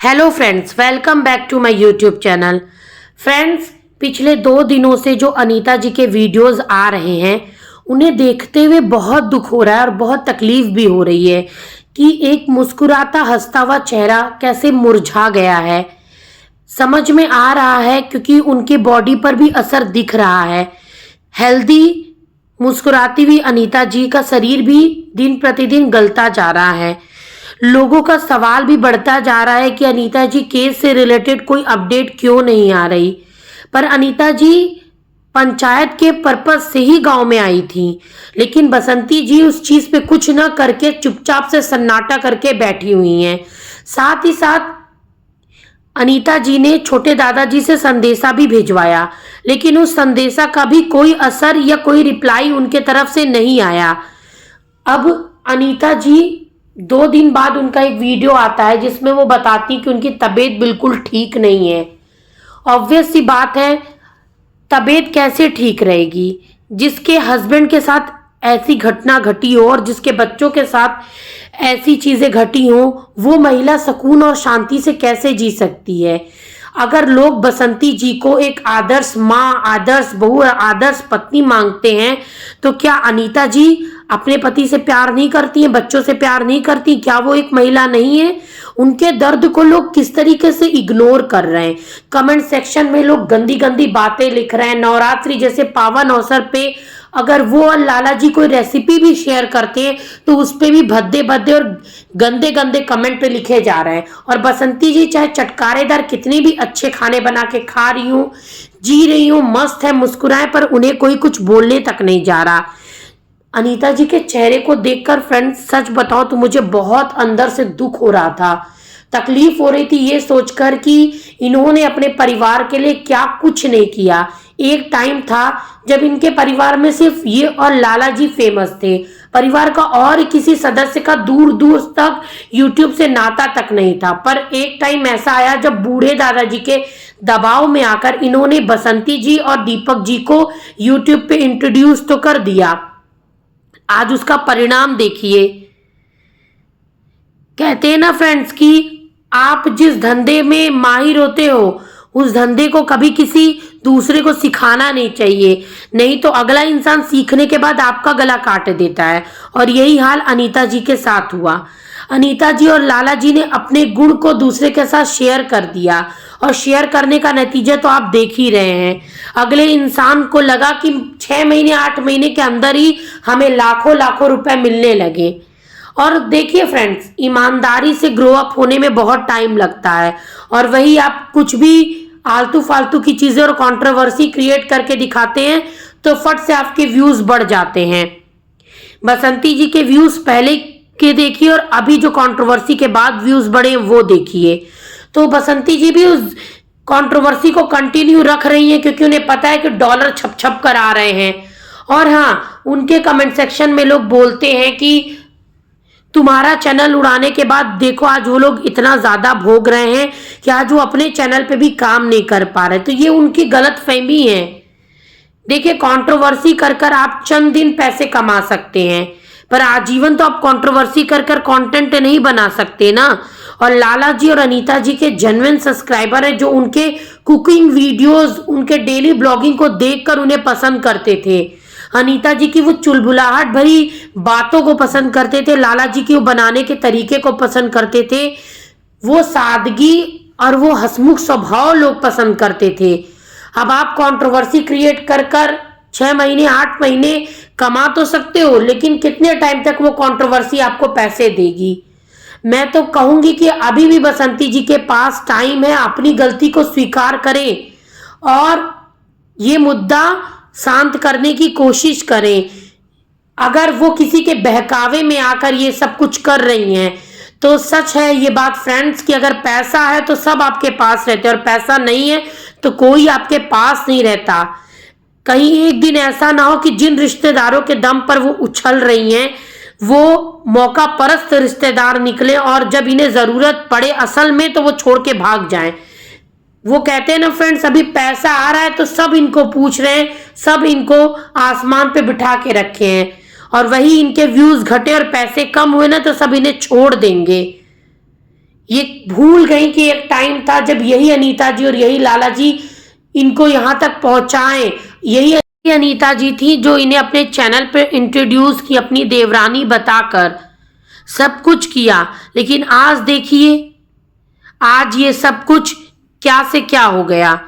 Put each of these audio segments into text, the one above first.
Hello friends, welcome back to my YouTube channel. Friends, पिछले 2 दिनों से जो अनीता जी के वीडियोस आ रहे हैं उन्हें देखते हुए बहुत दुख हो रहा है और बहुत तकलीफ भी हो रही है कि एक मुस्कुराता हंसता हुआ चेहरा कैसे मुरझा गया है। समझ में आ रहा है क्योंकि उनके बॉडी पर भी असर दिख रहा है। हेल्दी मुस्कुराती हुई अनीता जी का शरीर भी दिन प्रतिदिन गलता जा रहा है। लोगों का सवाल भी बढ़ता जा रहा है कि अनीता जी केस से रिलेटेड कोई अपडेट क्यों नहीं आ रही। पर अनीता जी पंचायत के पर्पज से ही गांव में आई थी, लेकिन बसंती जी उस चीज पे कुछ न करके चुपचाप से सन्नाटा करके बैठी हुई हैं। साथ ही साथ अनीता जी ने छोटे दादाजी से संदेशा भी भिजवाया, लेकिन उस संदेशा का भी कोई असर या कोई रिप्लाई उनके तरफ से नहीं आया। अब अनीता जी 2 दिन बाद उनका एक वीडियो आता है जिसमें वो बताती कि उनकी तबीयत बिल्कुल ठीक नहीं है। ऑब्वियस सी बात है, तबीयत कैसे ठीक रहेगी जिसके हस्बैंड के साथ ऐसी घटना घटी हो और जिसके बच्चों के साथ ऐसी चीजें घटी हो, वो महिला सुकून और शांति से कैसे जी सकती है। अगर लोग बसंती जी को एक आदर्श माँ, आदर्श बहू, आदर्श पत्नी मांगते हैं तो क्या अनीता जी अपने पति से प्यार नहीं करती हैं, बच्चों से प्यार नहीं करती? क्या वो एक महिला नहीं है? उनके दर्द को लोग किस तरीके से इग्नोर कर रहे हैं। कमेंट सेक्शन में लोग गंदी गंदी बातें लिख रहे हैं। नवरात्रि जैसे पावन अवसर पे अगर वो और लाला जी कोई रेसिपी भी शेयर करते हैं तो उस पे भी भद्दे भद्दे और गंदे गंदे कमेंट लिखे जा रहे हैं। और बसंती जी चाहे चटकारेदार कितने भी अच्छे खाने बना के खा रही हूँ, जी रही हूँ, मस्त है, मुस्कुराए, पर उन्हें कोई कुछ बोलने तक नहीं जा रहा। अनीता जी के चेहरे को देखकर फ्रेंड्स, सच बताओ तो मुझे बहुत अंदर से दुख हो रहा था, तकलीफ हो रही थी ये सोचकर कि इन्होंने अपने परिवार के लिए क्या कुछ नहीं किया। एक टाइम था जब इनके परिवार में सिर्फ ये और लाला जी फेमस थे। परिवार का और किसी सदस्य का दूर दूर तक यूट्यूब से नाता तक नहीं था। पर एक टाइम ऐसा आया जब बूढ़े दादाजी के दबाव में आकर इन्होंने बसंती जी और दीपक जी को यूट्यूब पे इंट्रोड्यूस तो कर दिया। आज उसका परिणाम देखिए। कहते हैं ना फ्रेंड्स कि आप जिस धंधे में माहिर होते हो उस धंधे को कभी किसी दूसरे को सिखाना नहीं चाहिए, नहीं तो अगला इंसान सीखने के बाद आपका गला काट देता है। और यही हाल अनीता जी के साथ हुआ। अनीता जी और लाला जी ने अपने गुण को दूसरे के साथ शेयर कर दिया और शेयर करने का नतीजा तो आप देख ही रहे हैं। अगले इंसान को लगा कि 6 महीने 8 महीने के अंदर ही हमें लाखों लाखों रुपए मिलने लगे। और देखिए फ्रेंड्स, ईमानदारी से ग्रो अप होने में बहुत टाइम लगता है और वही आप कुछ भी आलतू फालतू की चीजें और कंट्रोवर्सी क्रिएट करके दिखाते हैं तो फट से आपके व्यूज बढ़ जाते हैं। बसंती जी के व्यूज पहले के देखिए और अभी जो कंट्रोवर्सी के बाद व्यूज बढ़े वो देखिए। तो बसंती जी भी उस कंट्रोवर्सी को कंटिन्यू रख रही हैं क्योंकि उन्हें पता है कि डॉलर छप छप कर आ रहे हैं। और हाँ, उनके कमेंट सेक्शन में लोग बोलते हैं कि तुम्हारा चैनल उड़ाने के बाद देखो आज वो लोग इतना ज्यादा भोग रहे हैं कि आज वो अपने चैनल पे भी काम नहीं कर पा रहे। तो ये उनकी गलत फहमी है। देखिए, कंट्रोवर्सी कर कर आप चंद दिन पैसे कमा सकते हैं, पर आजीवन तो आप कंट्रोवर्सी कर कर कंटेंट नहीं बना सकते ना। और लाला जी और अनीता जी के जेन्युइन सब्सक्राइबर है जो उनके कुकिंग वीडियोस, उनके डेली ब्लॉगिंग को देखकर उन्हें पसंद करते थे। अनीता जी की वो चुलबुलाहट भरी बातों को पसंद करते थे, लाला जी की वो बनाने के तरीके को पसंद करते थे, वो सादगी और वो हंसमुख स्वभाव लोग पसंद करते थे। अब आप कंट्रोवर्सी क्रिएट कर कर 6 महीने 8 महीने कमा तो सकते हो, लेकिन कितने टाइम तक वो कंट्रोवर्सी आपको पैसे देगी? मैं तो कहूंगी कि अभी भी बसंती जी के पास टाइम है, अपनी गलती को स्वीकार करें और ये मुद्दा शांत करने की कोशिश करें। अगर वो किसी के बहकावे में आकर ये सब कुछ कर रही हैं तो सच है ये बात फ्रेंड्स कि अगर पैसा है तो सब आपके पास रहते हैं और पैसा नहीं है तो कोई आपके पास नहीं रहता। कहीं एक दिन ऐसा ना हो कि जिन रिश्तेदारों के दम पर वो उछल रही हैं वो मौका परस्त रिश्तेदार निकले और जब इन्हें जरूरत पड़े असल में तो वो छोड़ के भाग जाएं। वो कहते हैं ना फ्रेंड्स, अभी पैसा आ रहा है तो सब इनको पूछ रहे हैं, सब इनको आसमान पे बिठा के रखे हैं। और वही इनके व्यूज घटे और पैसे कम हुए ना तो सब इन्हें छोड़ देंगे। ये भूल गई कि एक टाइम था जब यही अनीता जी और यही लाला जी इनको यहाँ तक पहुंचाएं। यही अनीता जी थी जो इन्हें अपने चैनल पे इंट्रोड्यूस की, अपनी देवरानी बताकर सब कुछ किया। लेकिन आज देखिए, आज ये सब कुछ क्या से क्या हो गया।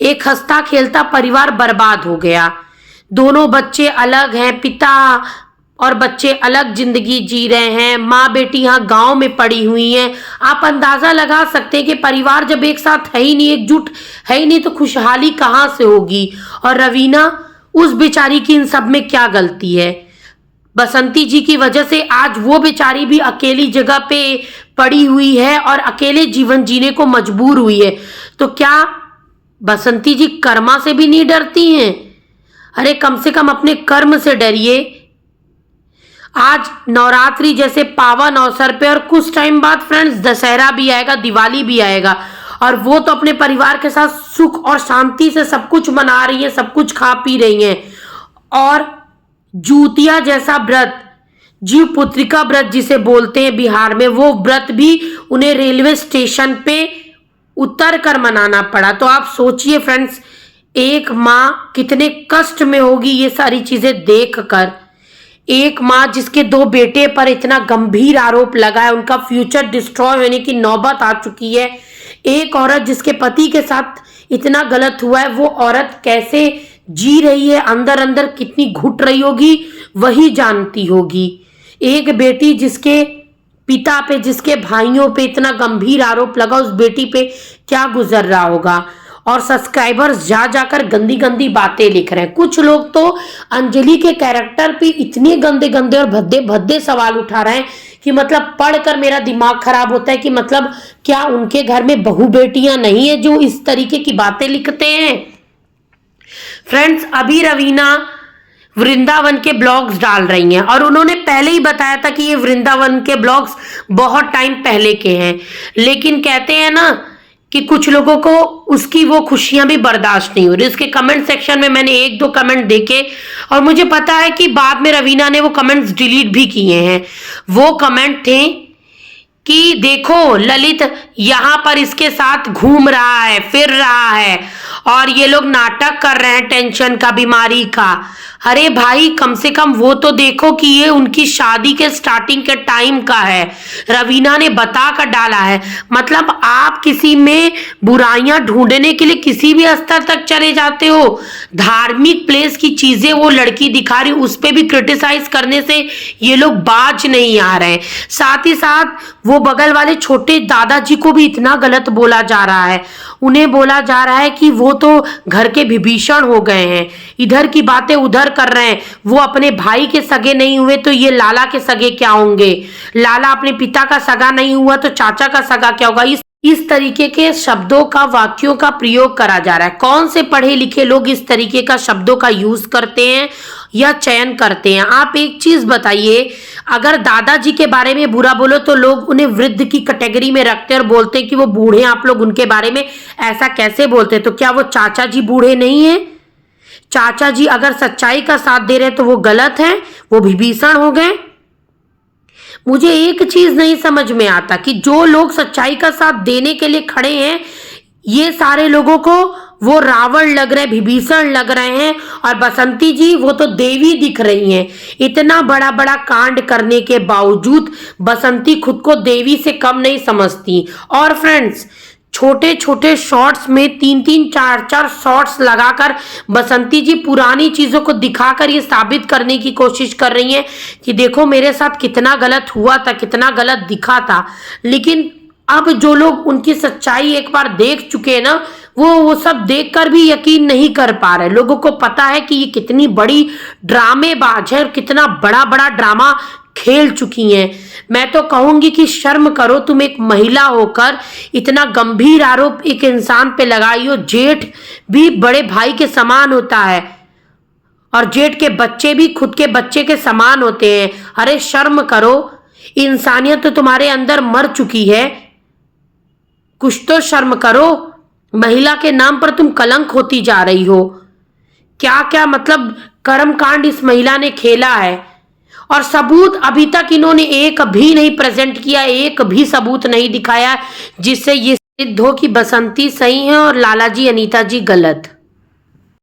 एक हंसता खेलता परिवार बर्बाद हो गया। दोनों बच्चे अलग हैं, पिता और बच्चे अलग जिंदगी जी रहे हैं। माँ बेटी यहाँ गांव में पड़ी हुई हैं। आप अंदाजा लगा सकते हैं कि परिवार जब एक साथ है ही नहीं, एकजुट है ही नहीं, तो खुशहाली कहाँ से होगी। और रवीना, उस बेचारी की इन सब में क्या गलती है। बसंती जी की वजह से आज वो बेचारी भी अकेली जगह पे पड़ी हुई है और अकेले जीवन जीने को मजबूर हुई है। तो क्या बसंती जी कर्मा से भी नहीं डरती हैं? अरे कम से कम अपने कर्म से डरिए। आज नवरात्रि जैसे पावन अवसर पे और कुछ टाइम बाद फ्रेंड्स दशहरा भी आएगा, दिवाली भी आएगा, और वो तो अपने परिवार के साथ सुख और शांति से सब कुछ मना रही है, सब कुछ खा पी रही हैं। और जूतिया जैसा व्रत, जीव पुत्रिका व्रत जिसे बोलते हैं बिहार में, वो व्रत भी उन्हें रेलवे स्टेशन पे उतर कर मनाना पड़ा। तो आप सोचिए फ्रेंड्स, एक माँ कितने कष्ट में होगी ये सारी चीजें देख कर। एक माँ जिसके 2 बेटे पर इतना गंभीर आरोप लगा है, उनका फ्यूचर डिस्ट्रॉय होने की नौबत आ चुकी है। एक औरत जिसके पति के साथ इतना गलत हुआ है, वो औरत कैसे जी रही है, अंदर अंदर कितनी घुट रही होगी वही जानती होगी। एक बेटी जिसके पिता पे, जिसके भाइयों पे इतना गंभीर आरोप लगा, उस बेटी पे क्या गुजर रहा होगा। और सब्सक्राइबर्स जा जाकर गंदी गंदी बातें लिख रहे हैं। कुछ लोग तो अंजलि के कैरेक्टर पे इतने गंदे गंदे और भद्दे भद्दे सवाल उठा रहे हैं कि मतलब पढ़कर मेरा दिमाग खराब होता है कि मतलब क्या उनके घर में बहू बेटियां नहीं है जो इस तरीके की बातें लिखते हैं। फ्रेंड्स, अभी रवीना वृंदावन के ब्लॉग्स डाल रही हैं और उन्होंने पहले ही बताया था कि ये वृंदावन के ब्लॉग्स बहुत टाइम पहले के हैं। लेकिन कहते हैं ना कि कुछ लोगों को उसकी वो खुशियां भी बर्दाश्त नहीं हो रही। उसके कमेंट सेक्शन में मैंने 1-2 कमेंट देखे और मुझे पता है कि बाद में रवीना ने वो कमेंट्स डिलीट भी किए हैं। वो कमेंट थे कि देखो ललित यहाँ पर इसके साथ घूम रहा है, फिर रहा है और ये लोग नाटक कर रहे हैं टेंशन का, बीमारी का। अरे भाई, कम से कम वो तो देखो कि ये उनकी शादी के स्टार्टिंग के टाइम का है। रवीना ने बता कर डाला है। मतलब आप किसी में बुराइयां ढूंढने के लिए किसी भी स्तर तक चले जाते हो। धार्मिक प्लेस की चीजें वो लड़की दिखा रही, उस पर भी क्रिटिसाइज करने से ये लोग बाज नहीं आ रहे। साथ ही साथ वो बगल वाले छोटे दादाजी को भी इतना गलत बोला जा रहा है। उन्हें बोला जा रहा है कि वो तो घर के विभीषण हो गए हैं, इधर की बातें उधर कर रहे हैं। वो अपने भाई के सगे नहीं हुए तो ये लाला के सगे क्या होंगे। लाला अपने पिता का सगा नहीं हुआ तो चाचा का सगा क्या होगा। इस तरीके के शब्दों का, वाक्यों का प्रयोग करा जा रहा है। कौन से पढ़े लिखे लोग इस तरीके का शब्दों का यूज करते हैं या चयन करते हैं। आप एक चीज बताइए, अगर दादाजी के बारे में बुरा बोलो तो लोग उन्हें वृद्ध की कैटेगरी में रखते हैं और बोलते हैं कि वो बूढ़े हैं, आप लोग उनके बारे में ऐसा कैसे बोलते हैं। तो क्या वो चाचा जी बूढ़े नहीं है? चाचा जी अगर सच्चाई का साथ दे रहे हैं तो वो गलत है, वो विभीषण हो गए। मुझे एक चीज नहीं समझ में आता कि जो लोग सच्चाई का साथ देने के लिए खड़े हैं, ये सारे लोगों को वो रावण लग रहे, विभीषण लग रहे हैं। और बसंती जी वो तो देवी दिख रही हैं। इतना बड़ा बड़ा कांड करने के बावजूद बसंती खुद को देवी से कम नहीं समझती। और फ्रेंड्स, छोटे छोटे शॉर्ट्स में 3-3, 4-4 शॉर्ट्स लगाकर बसंती जी पुरानी चीजों को दिखाकर ये साबित करने की कोशिश कर रही हैं कि देखो मेरे साथ कितना गलत हुआ था, कितना गलत दिखा था। लेकिन अब जो लोग उनकी सच्चाई एक बार देख चुके हैं ना, वो सब देखकर भी यकीन नहीं कर पा रहे। लोगों को पता है कि ये कितनी बड़ी ड्रामेबाज है और कितना बड़ा बड़ा ड्रामा खेल चुकी हैं। मैं तो कहूंगी कि शर्म करो, तुम एक महिला होकर इतना गंभीर आरोप एक इंसान पे लगाई हो। जेठ भी बड़े भाई के समान होता है और जेठ के बच्चे भी खुद के बच्चे के समान होते हैं। अरे शर्म करो, इंसानियत तो तुम्हारे अंदर मर चुकी है, कुछ तो शर्म करो। महिला के नाम पर तुम कलंक होती जा रही हो। क्या क्या मतलब कर्मकांड इस महिला ने खेला है। और सबूत अभी तक इन्होंने एक भी नहीं प्रेजेंट किया, एक भी सबूत नहीं दिखाया जिससे ये सिद्ध हो कि बसंती सही है और लालाजी अनीता जी गलत।